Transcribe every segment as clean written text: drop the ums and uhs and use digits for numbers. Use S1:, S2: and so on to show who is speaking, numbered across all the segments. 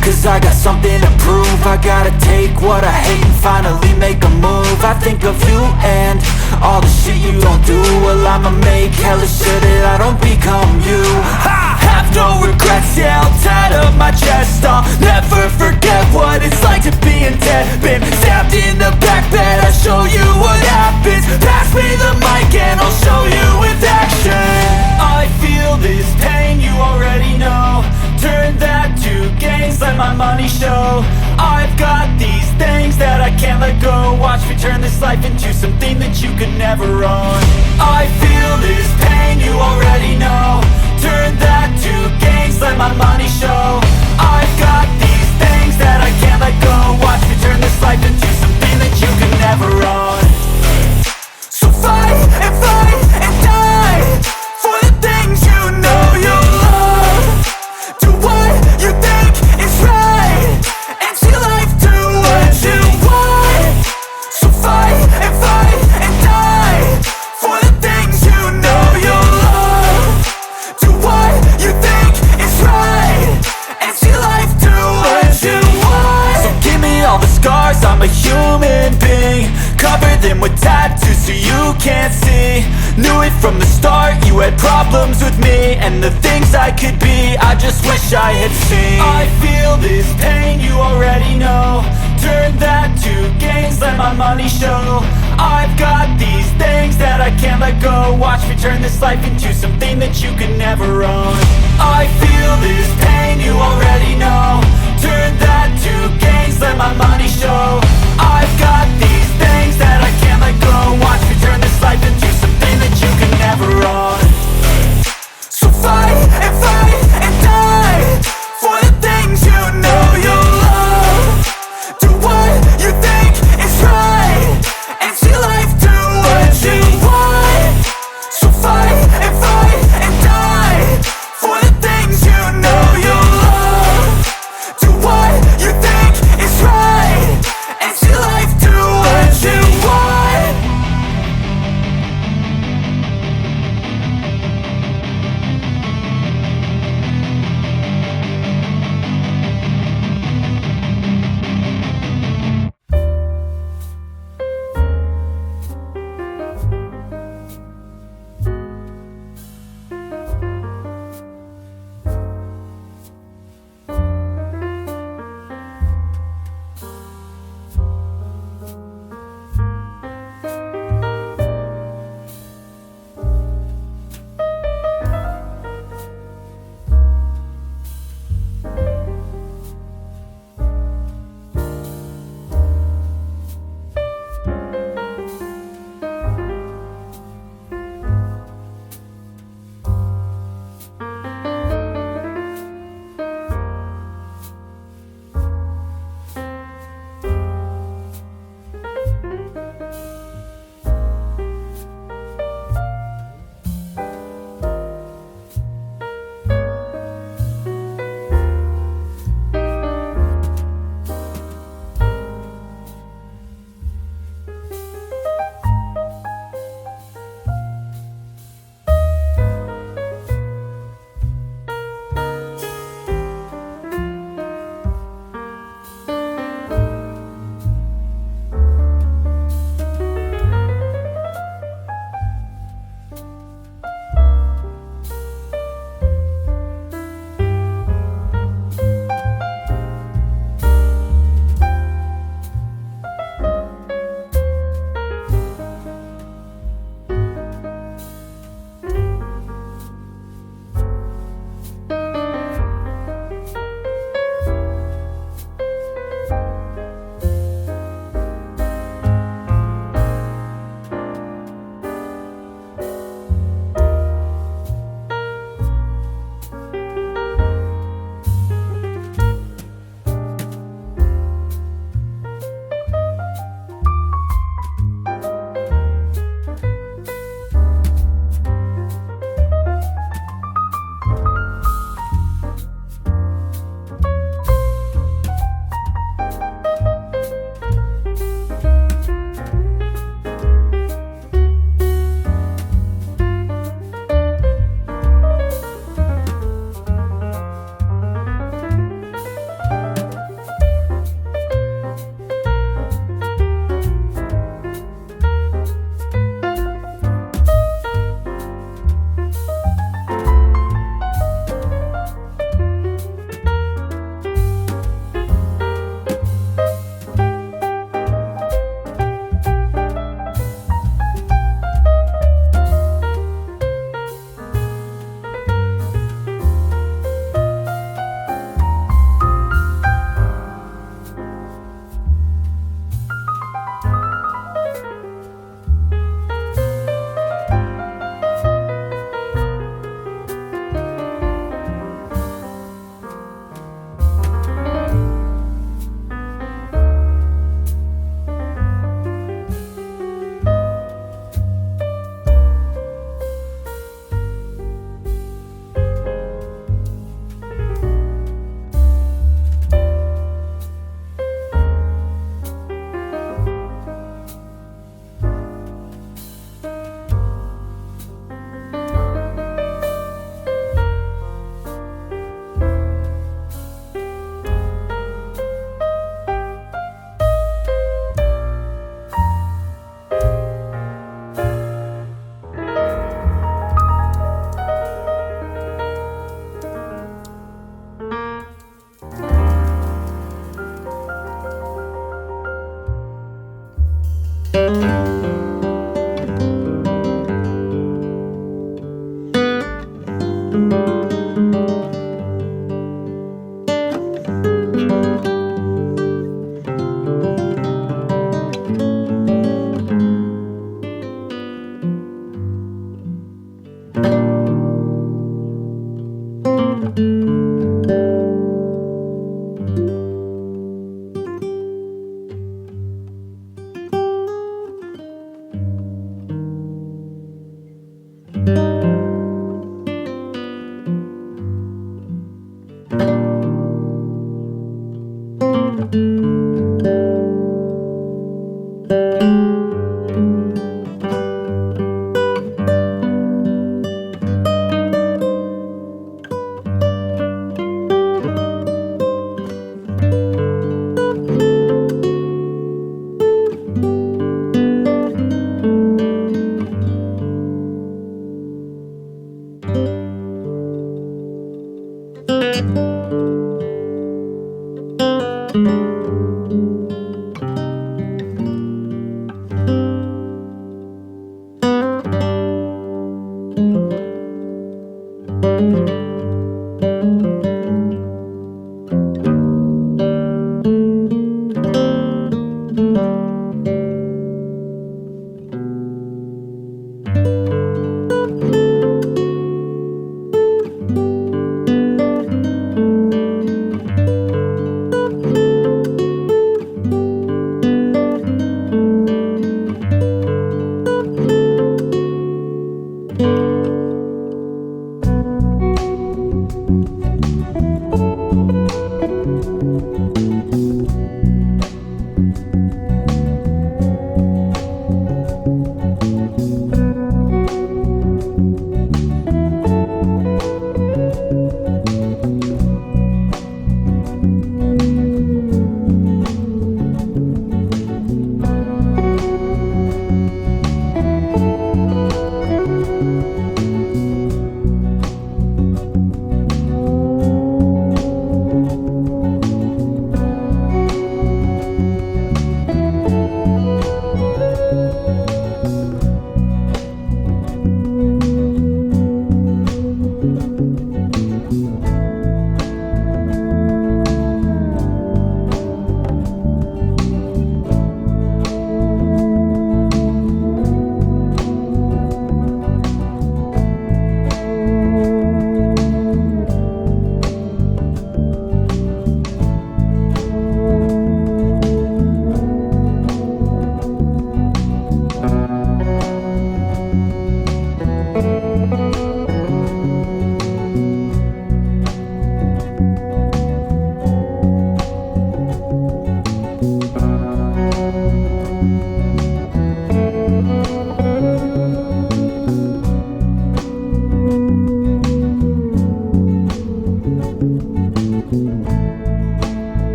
S1: cause I got something to prove. I gotta take what I hate and finally make a move. I think of you and all the shit you don't do. Well, I'ma make hella sure that I don't become you. I have no regrets, yeah, I'll tie up my chest. I'll never forget what it's like to be in debt. Been stabbed in the back bed, I'll show you what happens. Pass me the mic and I'll show you with action. I feel this pain, you already know. Turn that to gains, let my money show. I've got these things that I can't let go. Watch me turn this life into something that you could never own. I feel this pain, you already know. Turn that to gains, let my money show. I've got these things that I can't let go. Watch me turn this life into something that you could never own. So fight and die for the things you know you love. Do what you think is right and see life do what you want. So fight and die for the things you know you love. Do what you think is right and see life do what you want. So give me all the scars, I'm a human being. Cover them with tattoos so you can't see. Knew it from the start, you had problems with me and the things I could be, I just wish I had seen. I feel this pain, you already know. Turn that to gains, let my money show. I've got these things that I can't let go. Watch me turn this life into something that you can never own. I feel this pain, you already know. Turn that to gains, let my money show. I've got these things that I can't let go. Watch me turn this life into something that you can never own. So fight and die for the things you know you love. Do what you think is right and see life do what you want. So fight and die for the things you know you love. Do what you think is right and see life do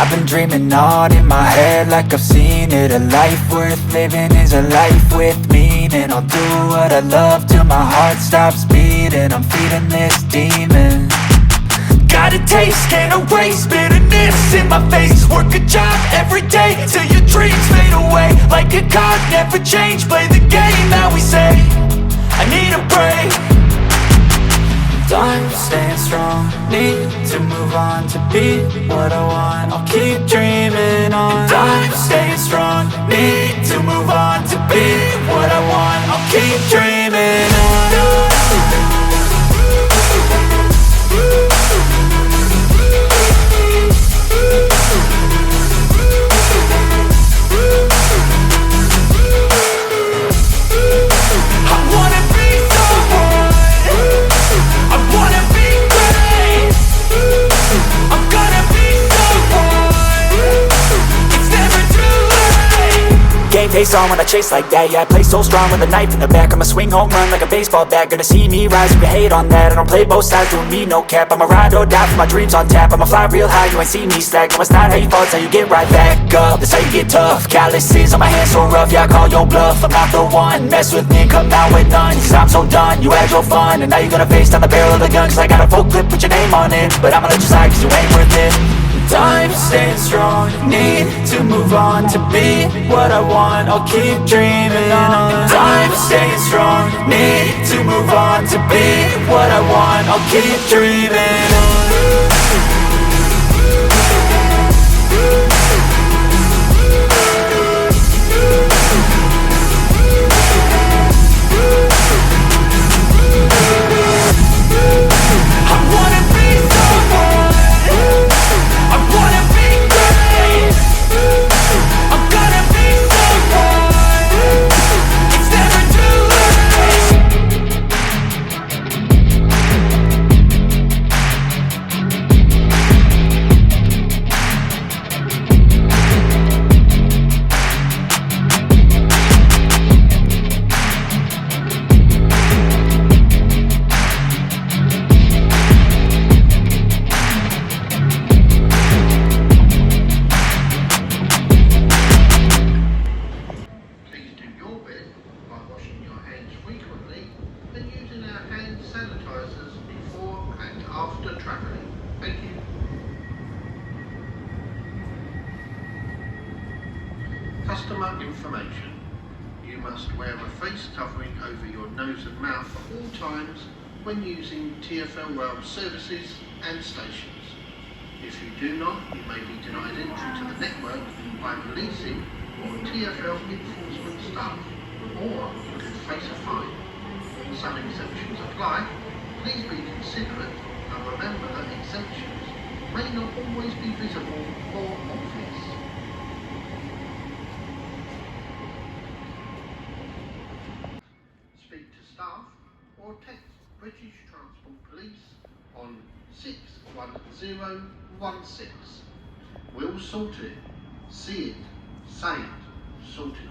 S1: I've been dreaming on in my head like I've seen it. A life worth living is a life with meaning. I'll do what I love till my heart stops beating. I'm feeding this demon. Got a taste, can't erase bitterness in my face. Work a job every day till your dreams fade away. Like a card, never change, play the game that we say. I need a break. I'm staying strong, need to move on to be what I want. I'll keep dreaming on. I'm staying strong, need to move on to be what I want. I'll keep dreaming on. Face on when I chase like that. Yeah, I play so strong with a knife in the back. I'ma swing home run like a baseball bat. Gonna see me rise, you can hate on that. I don't play both sides, doing me no cap. I'ma ride or die for my dreams on tap. I'ma fly real high, you ain't see me slack. No, it's not how you fall, it's how you get right back up. That's how you get tough. Calluses on my hands so rough, yeah, I call your bluff. I'm not the one, mess with me and come out with none. Cause I'm so done, you had your fun. And now you're gonna face down the barrel of the gun. Cause I got a full clip with your name on it. But I'ma let you slide cause you ain't worth it. I'm staying strong, need to move on to be what I want. I'll keep dreaming on. I'm staying strong, need to move on to be what I want. I'll keep dreaming on.
S2: Customer information. You must wear a face covering over your nose and mouth at all times when using TfL rail services and stations. If you do not, you may be denied entry to the network by policing or TfL enforcement staff, or you can face a fine. Some exemptions apply. Please be considerate and remember that exemptions may not always be visible or obvious. Speak to staff or text British Transport Police on 61016. We'll sort it. See it. Say it. Sorted.